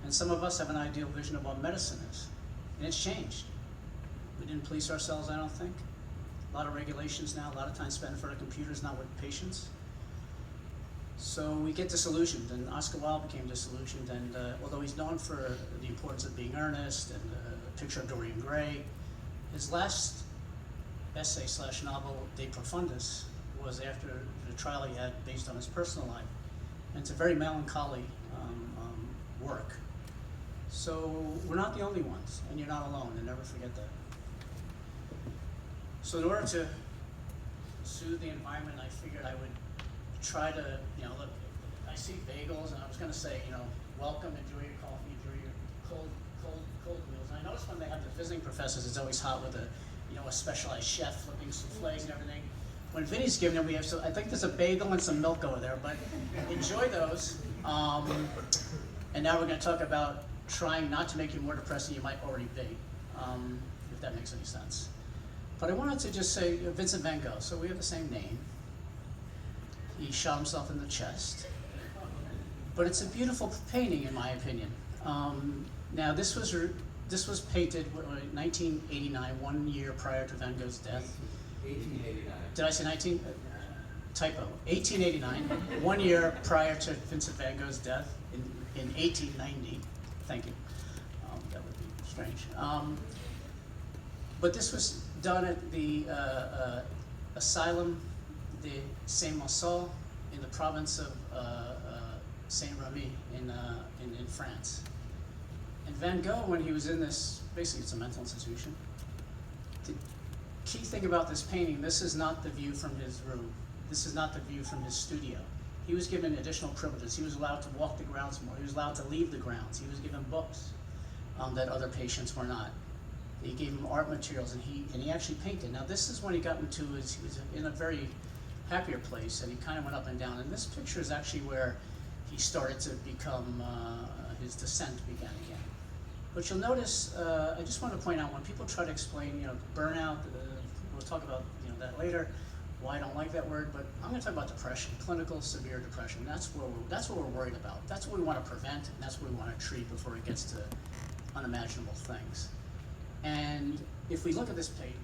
And some of us have an ideal vision of what medicine is, and it's changed. We didn't police ourselves, I don't think. A lot of regulations now, a lot of time spent in front of computers, not with patients. So we get disillusioned, and Oscar Wilde became disillusioned, and although he's known for the importance of being earnest and a picture of Dorian Gray, his last essay / novel, De Profundis, was after the trial he had based on his personal life. And it's a very melancholy work. So we're not the only ones, and you're not alone, and never forget that. So in order to soothe the environment, I figured I would try to, look, I see bagels, and I was going to say, welcome, enjoy your coffee, enjoy your cold meals. And I noticed when they have the visiting professors, it's always hot with a specialized chef flipping souffles and everything. When Vinny's giving them, I think there's a bagel and some milk over there, but enjoy those. And now we're going to talk about trying not to make you more depressed than you might already be, if that makes any sense. But I wanted to just say Vincent van Gogh, so we have the same name. He shot himself in the chest. But it's a beautiful painting, in my opinion. Now, this was painted in 1989, 1 year prior to Van Gogh's death. 1889. Did I say 19? Typo. 1889, 1 year prior to Vincent van Gogh's death in 1890. Thank you. That would be strange. But this was done at the Asylum de Saint-Marceau in the province of Saint-Remy in France. And Van Gogh, when he was in this, basically it's a mental institution, the key thing about this painting, this is not the view from his room. This is not the view from his studio. He was given additional privileges. He was allowed to walk the grounds more. He was allowed to leave the grounds. He was given books that other patients were not. He gave him art materials, and he actually painted. Now this is when he got into he was in a very happier place, and he kind of went up and down. And this picture is actually where he started to become, his descent began again. But you'll notice, I just want to point out, when people try to explain, burnout, we'll talk about that later, why I don't like that word, but I'm going to talk about depression, clinical severe depression. That's what we're worried about. That's what we want to prevent, and that's what we want to treat before it gets to unimaginable things. And if we look at this painting